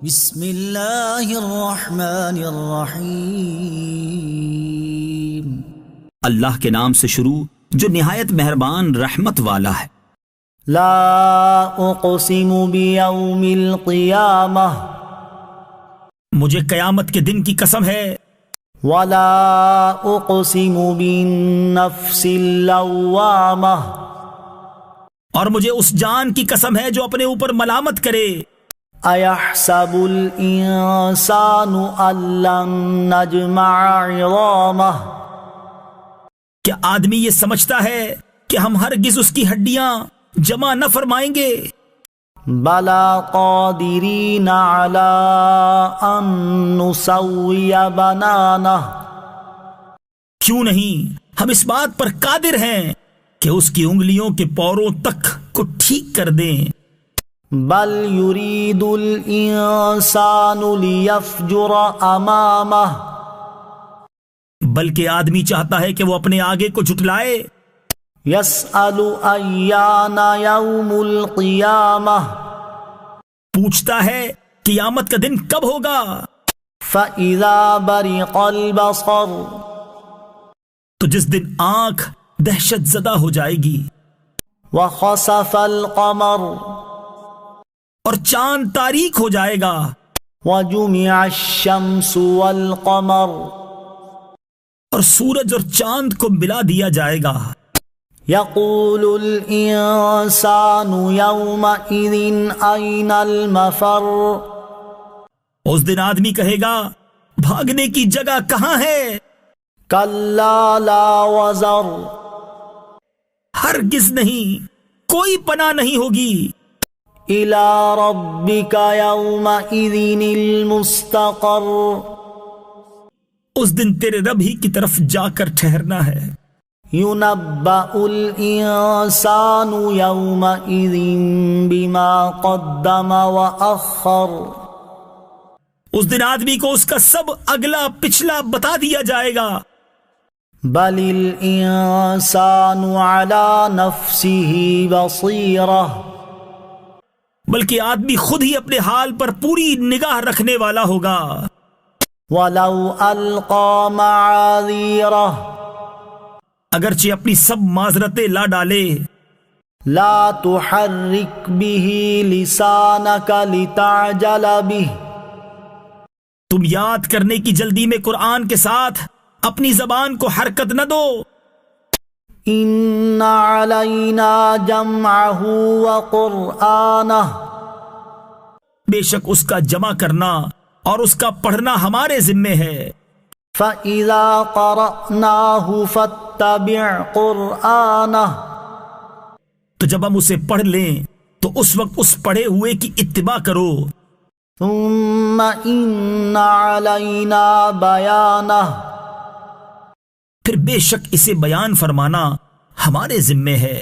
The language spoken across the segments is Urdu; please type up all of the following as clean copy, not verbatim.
بسم اللہ الرحمن الرحیم۔ اللہ کے نام سے شروع جو نہایت مہربان رحمت والا ہے۔ لا اقسم بیوم القیامہ، مجھے قیامت کے دن کی قسم ہے۔ ولا اقسم بالنفس اللوامہ، اور مجھے اس جان کی قسم ہے جو اپنے اوپر ملامت کرے۔ ایحسب الانسان ان لن نجمع عظامہ، کیا آدمی یہ سمجھتا ہے کہ ہم ہرگز اس کی ہڈیاں جمع نہ فرمائیں گے؟ بلا قادرین علی ان نسوی بنانہ، کیوں نہیں، ہم اس بات پر قادر ہیں کہ اس کی انگلیوں کے پوروں تک کو ٹھیک کر دیں۔ بل یرید الانسان لیفجر امامہ، بلکہ آدمی چاہتا ہے کہ وہ اپنے آگے کو جھٹلائے۔ یسأل ایان یوم القیامہ، پوچھتا ہے قیامت کا دن کب ہوگا؟ فإذا برق البصر، تو جس دن آنکھ دہشت زدہ ہو جائے گی۔ وخسف القمر، اور چاند تاریک ہو جائے گا۔ وجمع الشمس والقمر، اور سورج اور چاند کو ملا دیا جائے گا۔ یقول الانسان یومئذ این المفر، اس دن آدمی کہے گا بھاگنے کی جگہ کہاں ہے؟ کلا لا وزر، ہرگز نہیں، کوئی پناہ نہیں ہوگی۔ الی ربک یومئذ المستقر، اس دن تیرے رب ہی کی طرف جا کر ٹھہرنا ہے۔ ینبأ الانسان یومئذ بما قدم واخر، اس دن آدمی کو اس کا سب اگلا پچھلا بتا دیا جائے گا۔ بل الانسان علی نفسہ بصیرہ، بلکہ آدمی خود ہی اپنے حال پر پوری نگاہ رکھنے والا ہوگا۔ ولو القى معاذیرہ، اگرچہ اپنی سب معذرتیں لا ڈالے۔ لا تحرک به لسانک لتعجل به، تم یاد کرنے کی جلدی میں قرآن کے ساتھ اپنی زبان کو حرکت نہ دو۔ ان علینا جمعہ وقرآنہ، بے شک اس کا جمع کرنا اور اس کا پڑھنا ہمارے ذمے ہے۔ فَإِذَا قَرَأْنَاهُ فَاتَّبِعْ قُرْآنَهُ، تو جب ہم اسے پڑھ لیں تو اس وقت اس پڑھے ہوئے کی اتباع کرو۔ ثُمَّ إِنَّ عَلَيْنَا بَيَانَهُ، پھر بے شک اسے بیان فرمانا ہمارے ذمے ہے۔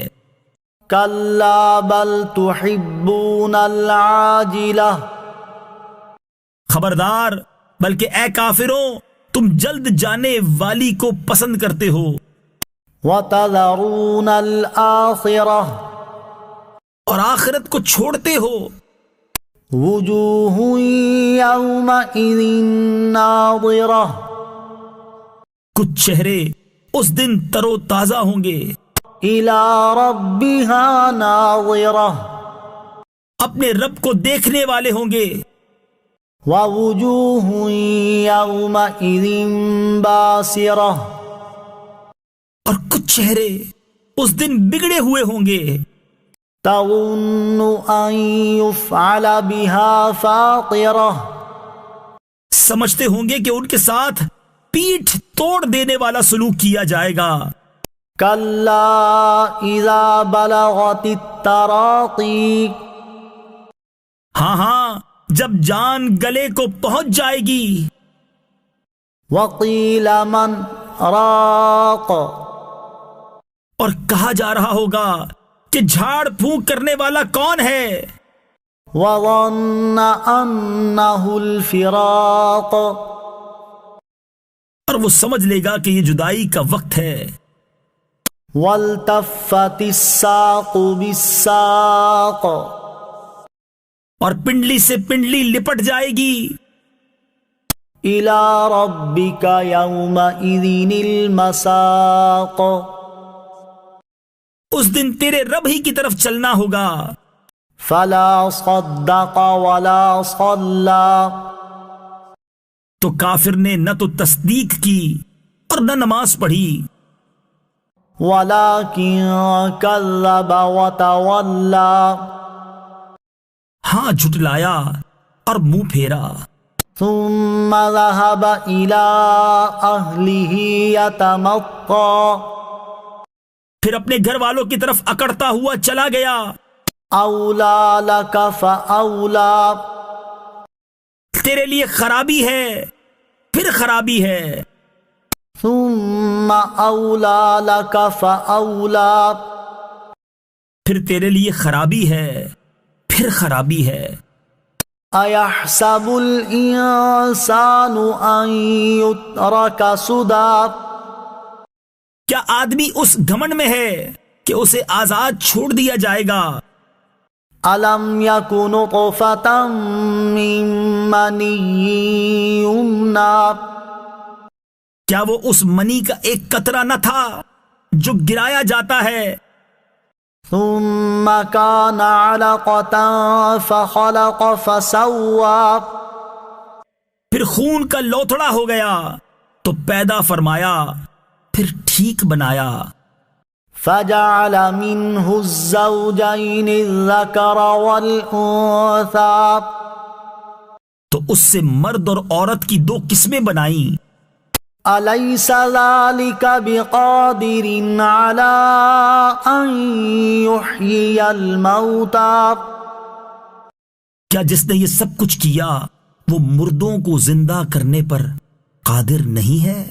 كَلَّا بَلْ تُحِبُّونَ الْعَاجِلَةَ، خبردار، بلکہ اے کافروں تم جلد جانے والی کو پسند کرتے ہو۔ وَتَذَرُونَ الْآخِرَةَ، اور آخرت کو چھوڑتے ہو۔ وُجُوهٌ يَوْمَئِذٍ نَاظِرَةٌ، کچھ چہرے اس دن تر و تازہ ہوں گے۔ إِلَى رَبِّهَا نَاظِرَةٌ، اپنے رب کو دیکھنے والے ہوں گے۔ وَوُجُوهٌ يَوْمَئِذٍ بَاسِرَةٌ، اور کچھ چہرے اس دن بگڑے ہوئے ہوں گے۔ تَظُنُّ أَن يُفْعَلَ بِهَا فَاقِرَةٌ، سمجھتے ہوں گے کہ ان کے ساتھ پیٹھ توڑ دینے والا سلوک کیا جائے گا۔ كَلَّا إِذَا بَلَغَتِ التَّرَاقِي، ہاں ہاں، جب جان گلے کو پہنچ جائے گی۔ وَقِيلَ مَنْ رَاقٍ، اور کہا جا رہا ہوگا کہ جھاڑ پھونک کرنے والا کون ہے؟ وَظَنَّ أَنَّهُ الْفِرَاقُ، اور وہ سمجھ لے گا کہ یہ جدائی کا وقت ہے۔ وَالْتَفَّتِ السَّاقُ بِالسَّاقِ، اور پنڈلی سے پنڈلی لپٹ جائے گی. إلى ربك يومئذ المساق اس دن تیرے رب ہی کی طرف چلنا ہوگا. فلا صدق ولا صلى تو کافر نے نہ تو تصدیق کی اور نہ نماز پڑھی، ولكن كذب وتولى ہاں جھٹلایا اور منہ پھیرا. ثم ذهب إلى أهله يتمطى پھر اپنے گھر والوں کی طرف اکڑتا ہوا چلا گیا. أولى لك فأولى تیرے لیے خرابی ہے پھر خرابی ہے. ثم أولى لك فأولى پھر تیرے لیے خرابی ہے پھر خرابی ہے. أيحسب الإنسان أن يترك سدى کیا آدمی اس گھمنڈ میں ہے کہ اسے آزاد چھوڑ دیا جائے گا؟ ألم يكن نطفة من مني يمنى کیا وہ اس منی کا ایک قطرہ نہ تھا جو گرایا جاتا ہے؟ ثم كان علقة فخلق فسوى پھر خون کا لوتھڑا ہو گیا تو پیدا فرمایا پھر ٹھیک بنایا. فجعل منه الزوجين الذكر والأنثى تو اس سے مرد اور عورت کی دو قسمیں بنائیں. أليس ذلك بقادر على أن يحيي الموتى کیا جس نے یہ سب کچھ کیا وہ مردوں کو زندہ کرنے پر قادر نہیں ہے؟